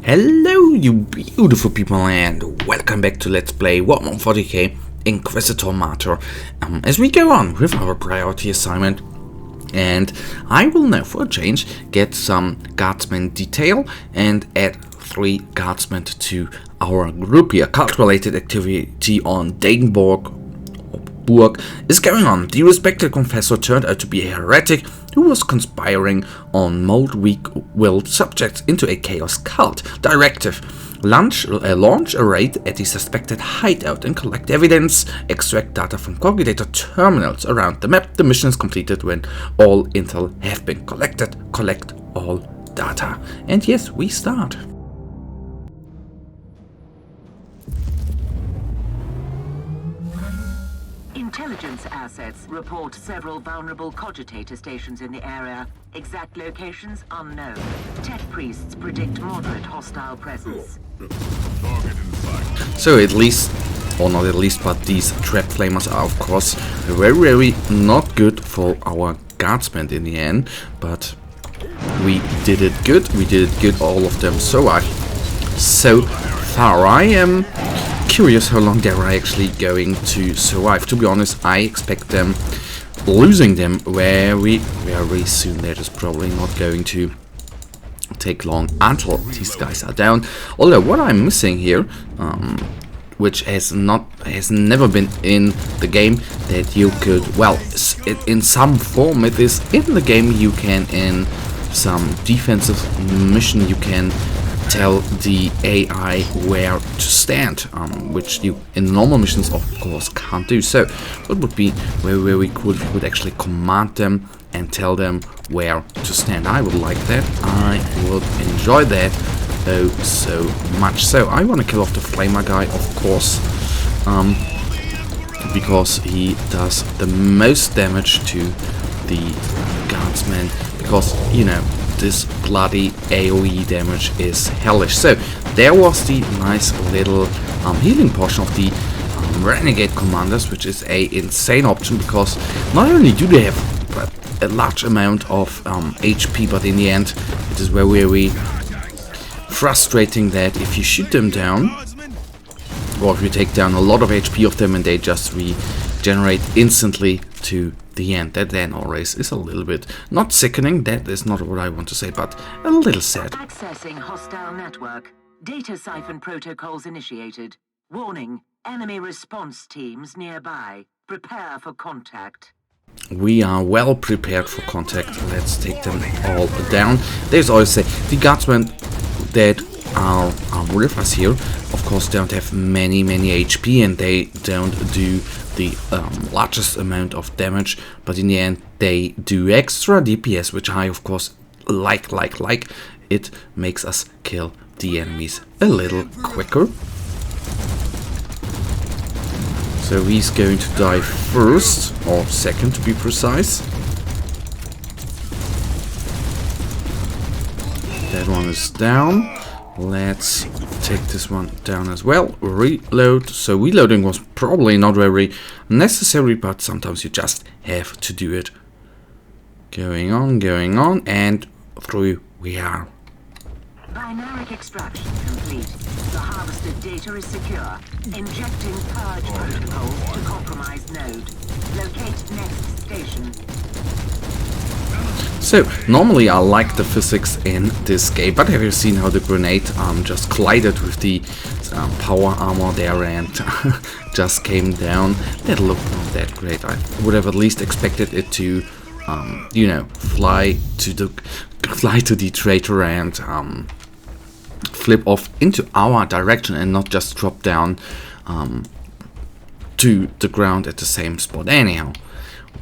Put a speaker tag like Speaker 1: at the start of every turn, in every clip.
Speaker 1: Hello you beautiful people and welcome back to Let's Play Warhammer 40k Inquisitor Martyr as we go on with our priority assignment. And I will now for a change get some guardsmen detail and add 3 guardsmen to our group here. Cult-related activity on Dagenborg Burg is going on. The respected Confessor turned out to be a heretic who was conspiring on mold weak-willed subjects into a chaos cult. Directive: launch a raid at the suspected hideout and collect evidence. Extract data from cogitator terminals around the map. The mission is completed when all intel have been collected. Collect all data. And yes, we start.
Speaker 2: Intelligence assets report several vulnerable cogitator stations in the area. Exact locations unknown. Tech priests predict moderate hostile presence.
Speaker 1: So at least, or not at least, but these trap flamers are of course very not good for our guardsmen in the end. But we did it good. All of them survived so far. I am curious how long they are actually going to survive. To be honest, I expect them losing them very soon. That is probably not going to take long until these guys are down. Although what I'm missing here, which has never been in the game, that you could, well, in some form it is in the game, you can in some defensive mission you can tell the AI where to stand, which you in normal missions of course can't do. So it would be very cool if you would actually command them and tell them where to stand. I would like that. I would enjoy that so much. So I want to kill off the flamer guy, of course, because he does the most damage to the guardsmen, because you know this bloody AoE damage is hellish. So there was the nice little healing portion of the renegade commanders, which is a insane option, because not only do they have a large amount of HP, but in the end it is very frustrating that if you shoot them down, or if you take down a lot of HP of them and they just regenerate instantly to the end, that then always is a little bit not sickening. That is not what I want to say, but a little sad.
Speaker 2: Accessing hostile network. Data siphon protocols initiated. Warning: enemy response teams nearby. Prepare for contact.
Speaker 1: We are well prepared for contact. Let's take them all down. There's always say the guardsmen that are with us here, of course, don't have many HP, and they don't do the largest amount of damage, but in the end they do extra DPS, which I of course like. It makes us kill the enemies a little quicker. So he's going to die first, or second to be precise. That one is down. Let's take this one down as well. Reload. So reloading was probably not very necessary, but sometimes you just have to do it. Going on, and through we are.
Speaker 2: Binaric extraction complete. The harvested data is secure. Injecting purge protocols to compromised node. Locate next station.
Speaker 1: So normally I like the physics in this game, but have you seen how the grenade just collided with the power armor there and just came down? That looked not that great. I would have at least expected it to, you know, fly to the traitor and flip off into our direction and not just drop down to the ground at the same spot. Anyhow,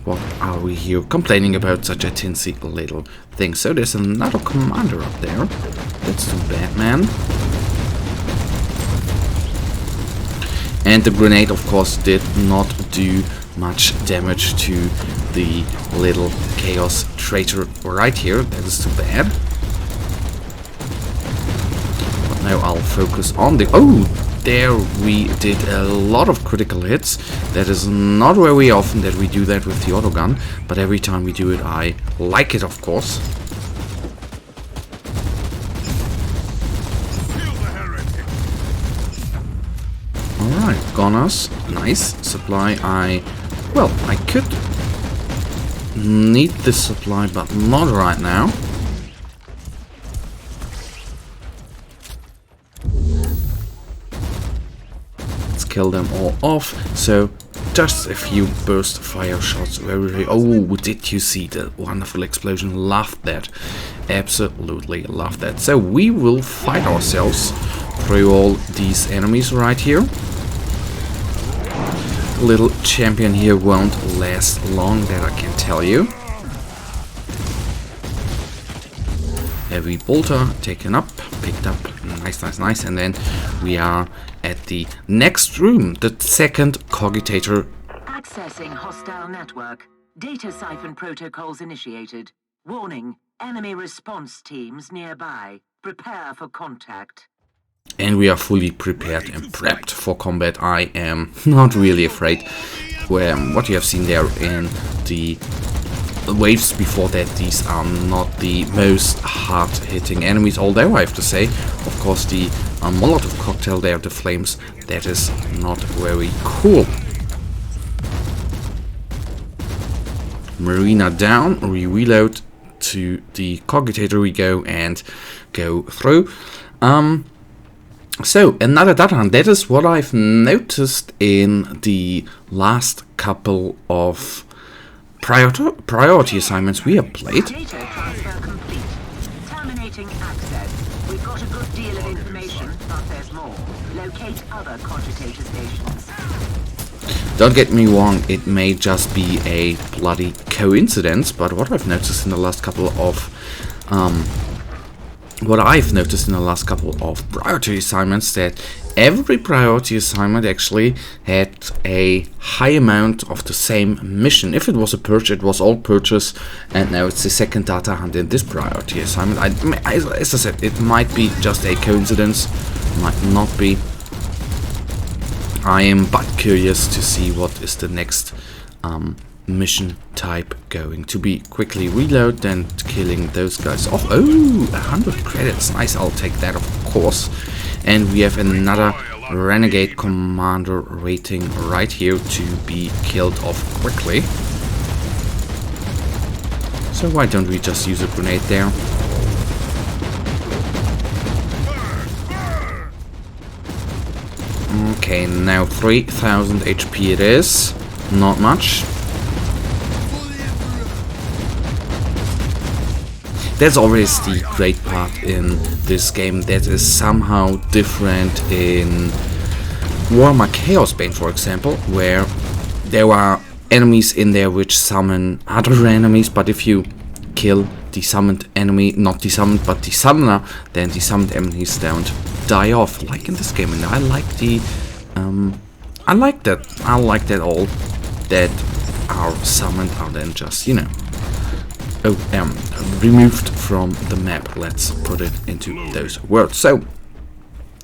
Speaker 1: what are we here complaining about such a tinsy little thing? So there's another commander up there. That's too bad, man. And the grenade, of course, did not do much damage to the little chaos traitor right here. That is too bad. But now I'll focus on the... Oh! There we did a lot of critical hits. That is not very often that we do that with the autogun, but every time we do it I like it, of course. gunners. Nice. Supply. Well, I could need this supply, but not right now. Let's kill them all off. So, just a few burst fire shots. Very. Oh, did you see the wonderful explosion? Loved that. Absolutely loved that. So, we will fight ourselves through all these enemies right here. Little champion here won't last long, that I can tell you. Heavy bolter taken up, picked up, nice, nice, nice, and then we are at the next room, the second cogitator.
Speaker 2: Accessing hostile network. Data siphon protocols initiated. Warning, enemy response teams nearby. Prepare for contact.
Speaker 1: And we are fully prepared and prepped for combat. I am not really afraid. What you have seen there in the waves before that, these are not the most hard-hitting enemies, although I have to say, of course, the Molotov cocktail there, the flames, that is not very cool. Marina down, we reload, to the cogitator we go and go through. So, another data hunt. That is what I've noticed in the last couple of priority assignments we have played.
Speaker 2: Data transfer complete. Terminating access. We've got a good deal of information, but there's more. Locate other cogitator stations.
Speaker 1: Don't get me wrong, it may just be a bloody coincidence, but what I've noticed in the last couple of priority assignments, that every priority assignment actually had a high amount of the same mission. If it was a purge, it was all purchase, and now it's the second data hunt in this priority assignment. As I said, it might be just a coincidence, might not be. I am but curious to see what is the next mission type going to be. Quickly reload, then killing those guys off. Oh, 100 credits. Nice, I'll take that, of course. And we have another renegade commander rating right here to be killed off quickly. So why don't we just use a grenade there? Okay, now 3000 HP it is. Not much. That's always the great part in this game. That is somehow different in Warhammer Chaos Bane, for example, where there are enemies in there which summon other enemies, but if you kill the summoned enemy, not the summoned, but the summoner, then the summoned enemies don't die off, like in this game. And I like the I like that all that are summoned are then just, you know, removed from the map. Let's put it into those words. So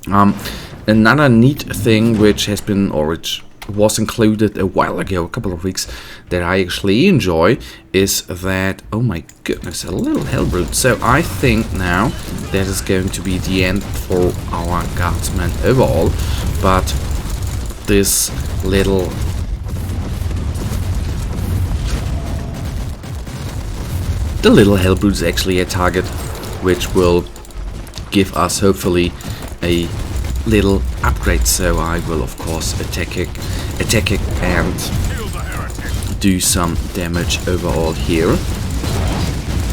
Speaker 1: another neat thing which has been, or which was included a while ago, a couple of weeks, that I actually enjoy, is that, oh my goodness, a little hellbrute. So I think now that is going to be the end for our guardsmen overall, but this little hellbrute is actually a target which will give us hopefully a little upgrade. So I will of course attack it and do some damage overall here.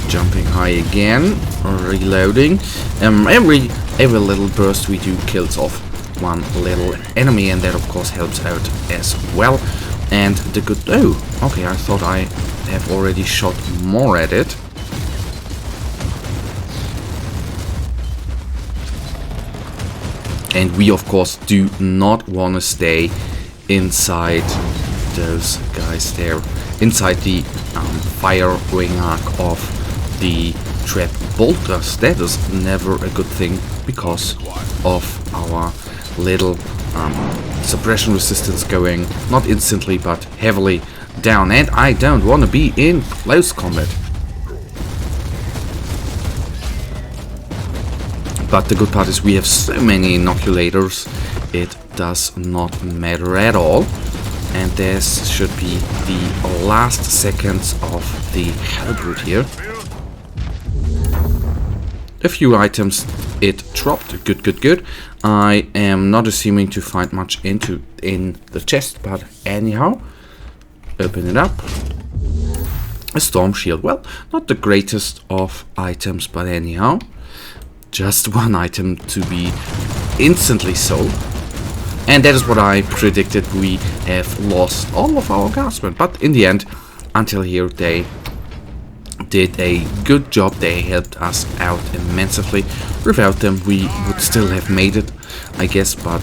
Speaker 1: Jumping high again, reloading. Every little burst we do kills off one little enemy, and that of course helps out as well. And the good, oh, okay, I thought I have already shot more at it. And we of course do not want to stay inside those guys there, inside the fire ring arc of the trap bolters. That is never a good thing because of our little suppression resistance going not instantly but heavily down, and I don't want to be in close combat. But the good part is we have so many inoculators, it does not matter at all. And this should be the last seconds of the Hellbrute here. A few items it dropped. Good. I am not assuming to find much in the chest, but anyhow, open it up. A storm shield. Well, not the greatest of items, but anyhow, just one item to be instantly sold. And that is what I predicted. We have lost all of our guardsmen, but in the end, until here, they did a good job. They helped us out immensely. Without them, we would still have made it, I guess, but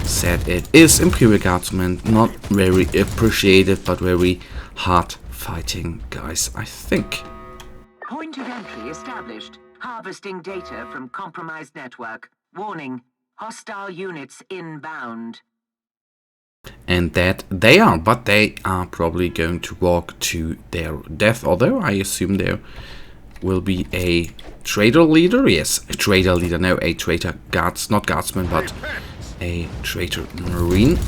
Speaker 1: sad it is. Imperial Guardsmen, not very appreciated, but very hard fighting guys, I think.
Speaker 2: Point of entry established. Harvesting data from compromised network. Warning. Hostile units inbound.
Speaker 1: And that they are, but they are probably going to walk to their death, although I assume there will be a traitor leader. Yes, a traitor leader, no, a traitor guards, not guardsman, but a traitor marine.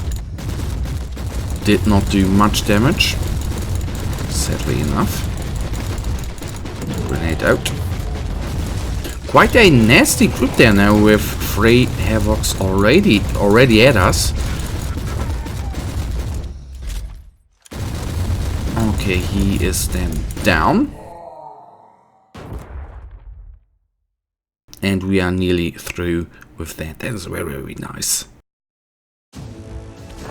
Speaker 1: Did not do much damage, sadly enough. Grenade out. Quite a nasty group there now with 3 Havocs already at us. Okay, he is then down. And we are nearly through with that. That is very nice.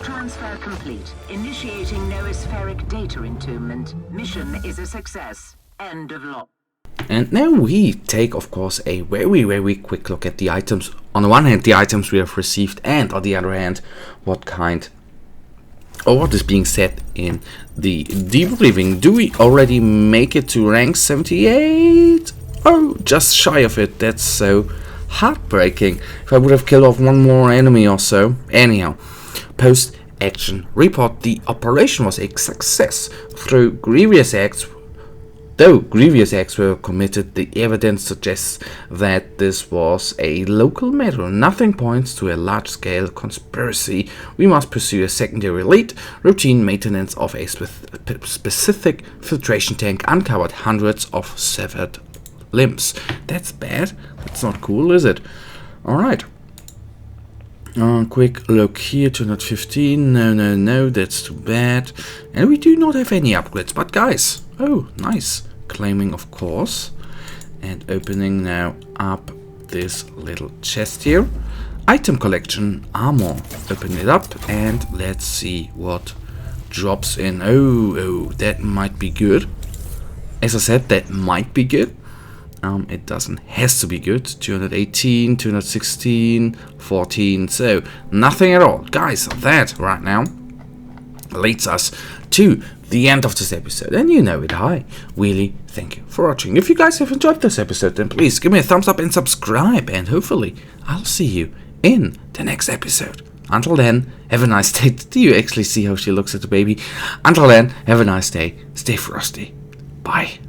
Speaker 2: Transfer complete. Initiating noospheric data entombment. Mission is a success. End of log.
Speaker 1: And now we take, of course, a very quick look at the items. On the one hand, the items we have received, and on the other hand, what is being said in the debriefing. Do we already make it to rank 78? Oh, just shy of it. That's so heartbreaking. If I would have killed off one more enemy or so. Anyhow, post-action report. The operation was a success through grievous acts. Though grievous acts were committed, the evidence suggests that this was a local matter. Nothing points to a large-scale conspiracy. We must pursue a secondary lead. Routine maintenance of a specific filtration tank uncovered hundreds of severed limbs. That's bad. That's not cool, is it? Alright. Quick look here, 215. No, that's too bad. And we do not have any upgrades, but guys, oh, nice. Claiming, of course. And opening now up this little chest here. Item collection, armor. Open it up and let's see what drops in. Oh, that might be good. As I said, that might be good. It doesn't has to be good. 218, 216, 14. So nothing at all, guys. That right now leads us to the end of this episode, and you know it. I really thank you for watching. If you guys have enjoyed this episode, then please give me a thumbs up and subscribe, and hopefully I'll see you in the next episode. Until then, have a nice day. Do you actually see how she looks at the baby? Until then, have a nice day. Stay frosty. Bye.